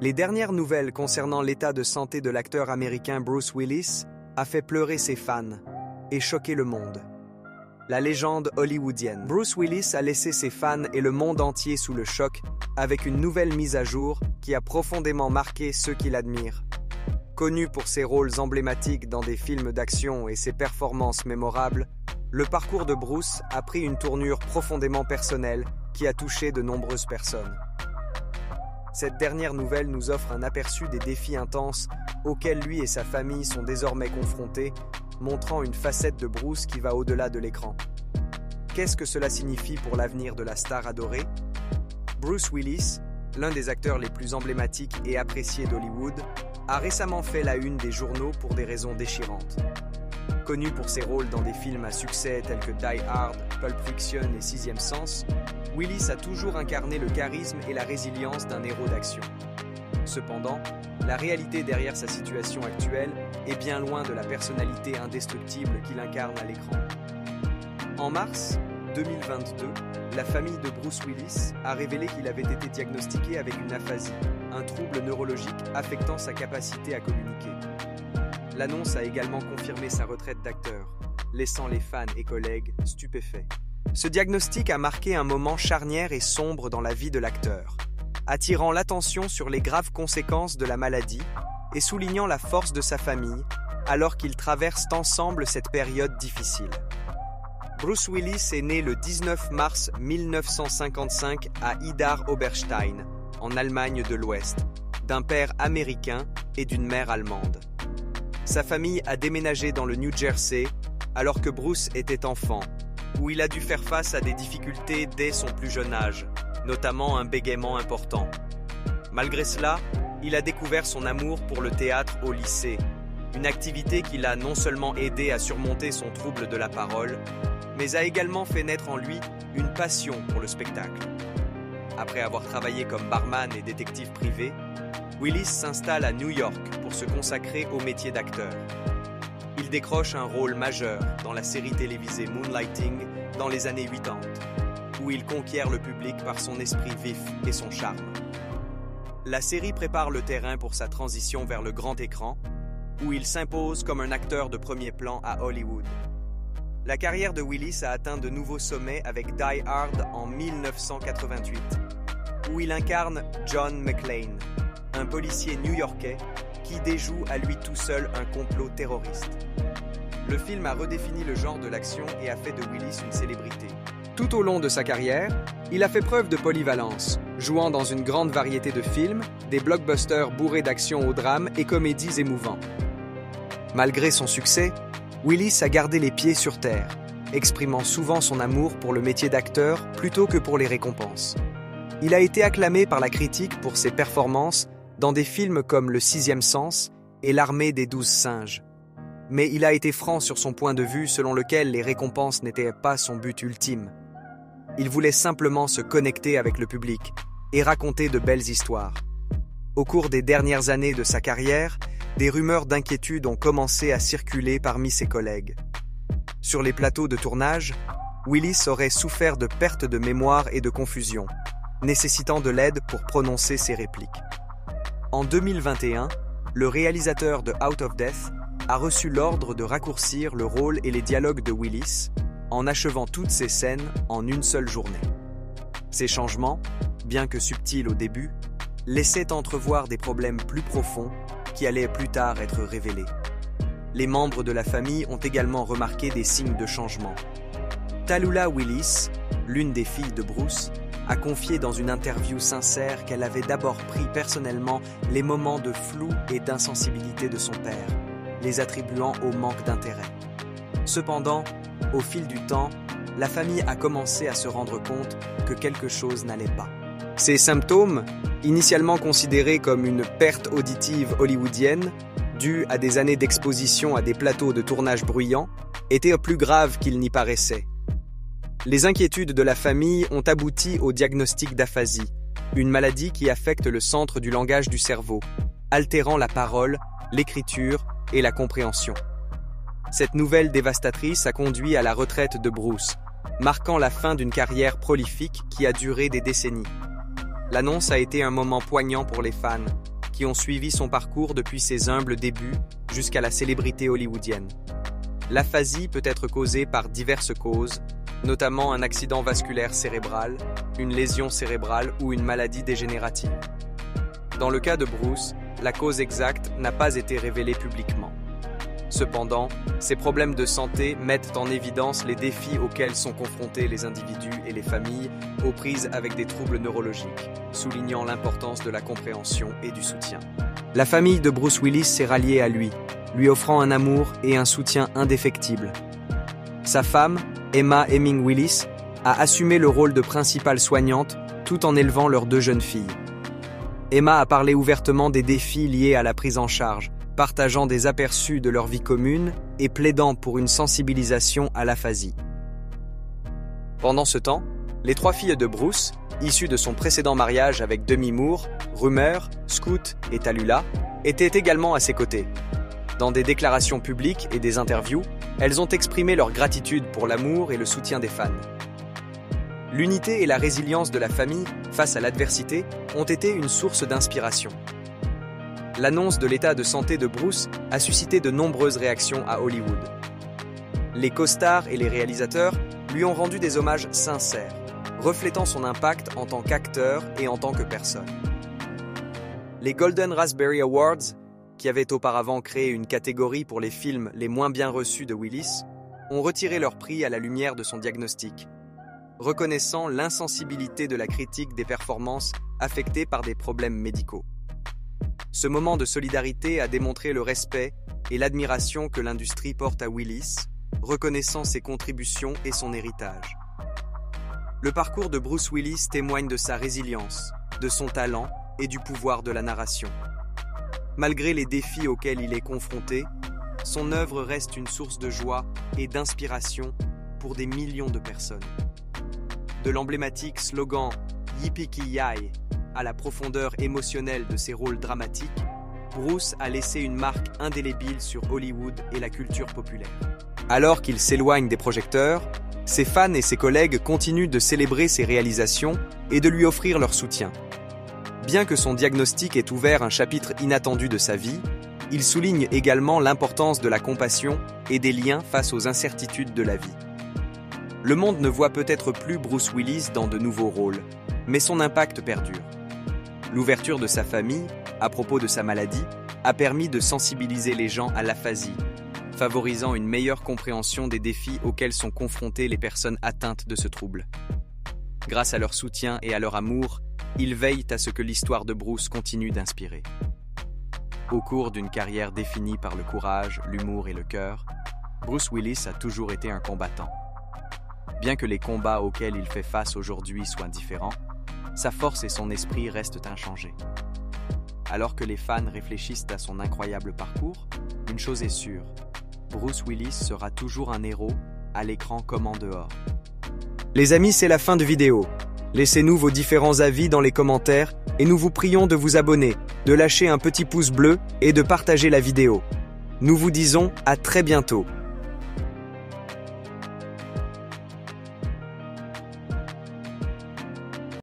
Les dernières nouvelles concernant l'état de santé de l'acteur américain Bruce Willis a fait pleurer ses fans et choqué le monde. La légende hollywoodienne. Bruce Willis a laissé ses fans et le monde entier sous le choc avec une nouvelle mise à jour qui a profondément marqué ceux qui l'admirent. Connu pour ses rôles emblématiques dans des films d'action et ses performances mémorables, le parcours de Bruce a pris une tournure profondément personnelle qui a touché de nombreuses personnes. Cette dernière nouvelle nous offre un aperçu des défis intenses auxquels lui et sa famille sont désormais confrontés, montrant une facette de Bruce qui va au-delà de l'écran. Qu'est-ce que cela signifie pour l'avenir de la star adorée? Bruce Willis, l'un des acteurs les plus emblématiques et appréciés d'Hollywood, a récemment fait la une des journaux pour des raisons déchirantes. Connu pour ses rôles dans des films à succès tels que Die Hard, Pulp Fiction et Sixième Sens, Willis a toujours incarné le charisme et la résilience d'un héros d'action. Cependant, la réalité derrière sa situation actuelle est bien loin de la personnalité indestructible qu'il incarne à l'écran. En mars 2022, la famille de Bruce Willis a révélé qu'il avait été diagnostiqué avec une aphasie, un trouble neurologique affectant sa capacité à communiquer. L'annonce a également confirmé sa retraite d'acteur, laissant les fans et collègues stupéfaits. Ce diagnostic a marqué un moment charnière et sombre dans la vie de l'acteur, attirant l'attention sur les graves conséquences de la maladie et soulignant la force de sa famille alors qu'ils traversent ensemble cette période difficile. Bruce Willis est né le 19 mars 1955 à Idar Oberstein, en Allemagne de l'Ouest, d'un père américain et d'une mère allemande. Sa famille a déménagé dans le New Jersey alors que Bruce était enfant, où il a dû faire face à des difficultés dès son plus jeune âge, notamment un bégaiement important. Malgré cela, il a découvert son amour pour le théâtre au lycée, une activité qui l'a non seulement aidé à surmonter son trouble de la parole, mais a également fait naître en lui une passion pour le spectacle. Après avoir travaillé comme barman et détective privé, Willis s'installe à New York pour se consacrer au métier d'acteur. Il décroche un rôle majeur dans la série télévisée Moonlighting dans les années 80, où il conquiert le public par son esprit vif et son charme. La série prépare le terrain pour sa transition vers le grand écran, où il s'impose comme un acteur de premier plan à Hollywood. La carrière de Willis a atteint de nouveaux sommets avec Die Hard en 1988, où il incarne John McClane, un policier new-yorkais qui déjoue à lui tout seul un complot terroriste. Le film a redéfini le genre de l'action et a fait de Willis une célébrité. Tout au long de sa carrière, il a fait preuve de polyvalence, jouant dans une grande variété de films, des blockbusters bourrés d'action au drame et comédies émouvants. Malgré son succès, Willis a gardé les pieds sur terre, exprimant souvent son amour pour le métier d'acteur plutôt que pour les récompenses. Il a été acclamé par la critique pour ses performances dans des films comme Le Sixième Sens et L'Armée des 12 singes. Mais il a été franc sur son point de vue selon lequel les récompenses n'étaient pas son but ultime. Il voulait simplement se connecter avec le public et raconter de belles histoires. Au cours des dernières années de sa carrière, des rumeurs d'inquiétude ont commencé à circuler parmi ses collègues. Sur les plateaux de tournage, Willis aurait souffert de perte de mémoire et de confusion, nécessitant de l'aide pour prononcer ses répliques. En 2021, le réalisateur de Out of Death a reçu l'ordre de raccourcir le rôle et les dialogues de Willis en achevant toutes ces scènes en une seule journée. Ces changements, bien que subtils au début, laissaient entrevoir des problèmes plus profonds qui allaient plus tard être révélés. Les membres de la famille ont également remarqué des signes de changement. Tallulah Willis, l'une des filles de Bruce, a confié dans une interview sincère qu'elle avait d'abord pris personnellement les moments de flou et d'insensibilité de son père, les attribuant au manque d'intérêt. Cependant, au fil du temps, la famille a commencé à se rendre compte que quelque chose n'allait pas. Ces symptômes, initialement considérés comme une perte auditive hollywoodienne, due à des années d'exposition à des plateaux de tournage bruyants, étaient plus graves qu'il n'y paraissait. Les inquiétudes de la famille ont abouti au diagnostic d'aphasie, une maladie qui affecte le centre du langage du cerveau, altérant la parole, l'écriture et la compréhension. Cette nouvelle dévastatrice a conduit à la retraite de Bruce, marquant la fin d'une carrière prolifique qui a duré des décennies. L'annonce a été un moment poignant pour les fans, qui ont suivi son parcours depuis ses humbles débuts jusqu'à la célébrité hollywoodienne. L'aphasie peut être causée par diverses causes, notamment un accident vasculaire cérébral, une lésion cérébrale ou une maladie dégénérative. Dans le cas de Bruce, la cause exacte n'a pas été révélée publiquement. Cependant, ces problèmes de santé mettent en évidence les défis auxquels sont confrontés les individus et les familles aux prises avec des troubles neurologiques, soulignant l'importance de la compréhension et du soutien. La famille de Bruce Willis s'est ralliée à lui offrant un amour et un soutien indéfectibles. Sa femme, Emma Heming Willis, a assumé le rôle de principale soignante tout en élevant leurs 2 jeunes filles. Emma a parlé ouvertement des défis liés à la prise en charge, partageant des aperçus de leur vie commune et plaidant pour une sensibilisation à l'aphasie. Pendant ce temps, les 3 filles de Bruce, issues de son précédent mariage avec Demi Moore, Rumeur, Scoot et Tallulah, étaient également à ses côtés. Dans des déclarations publiques et des interviews, elles ont exprimé leur gratitude pour l'amour et le soutien des fans. L'unité et la résilience de la famille face à l'adversité ont été une source d'inspiration. L'annonce de l'état de santé de Bruce a suscité de nombreuses réactions à Hollywood. Les co-stars et les réalisateurs lui ont rendu des hommages sincères, reflétant son impact en tant qu'acteur et en tant que personne. Les Golden Raspberry Awards, qui avaient auparavant créé une catégorie pour les films les moins bien reçus de Willis, ont retiré leur prix à la lumière de son diagnostic, reconnaissant l'insensibilité de la critique des performances affectées par des problèmes médicaux. Ce moment de solidarité a démontré le respect et l'admiration que l'industrie porte à Willis, reconnaissant ses contributions et son héritage. Le parcours de Bruce Willis témoigne de sa résilience, de son talent et du pouvoir de la narration. Malgré les défis auxquels il est confronté, son œuvre reste une source de joie et d'inspiration pour des millions de personnes. De l'emblématique slogan « Yippee-ki-yay » à la profondeur émotionnelle de ses rôles dramatiques, Bruce a laissé une marque indélébile sur Hollywood et la culture populaire. Alors qu'il s'éloigne des projecteurs, ses fans et ses collègues continuent de célébrer ses réalisations et de lui offrir leur soutien. Bien que son diagnostic ait ouvert un chapitre inattendu de sa vie, il souligne également l'importance de la compassion et des liens face aux incertitudes de la vie. Le monde ne voit peut-être plus Bruce Willis dans de nouveaux rôles, mais son impact perdure. L'ouverture de sa famille, à propos de sa maladie, a permis de sensibiliser les gens à l'aphasie, favorisant une meilleure compréhension des défis auxquels sont confrontées les personnes atteintes de ce trouble. Grâce à leur soutien et à leur amour, ils veillent à ce que l'histoire de Bruce continue d'inspirer. Au cours d'une carrière définie par le courage, l'humour et le cœur, Bruce Willis a toujours été un combattant. Bien que les combats auxquels il fait face aujourd'hui soient différents, sa force et son esprit restent inchangés. Alors que les fans réfléchissent à son incroyable parcours, une chose est sûre, Bruce Willis sera toujours un héros, à l'écran comme en dehors. Les amis, c'est la fin de vidéo. Laissez-nous vos différents avis dans les commentaires et nous vous prions de vous abonner, de lâcher un petit pouce bleu et de partager la vidéo. Nous vous disons à très bientôt.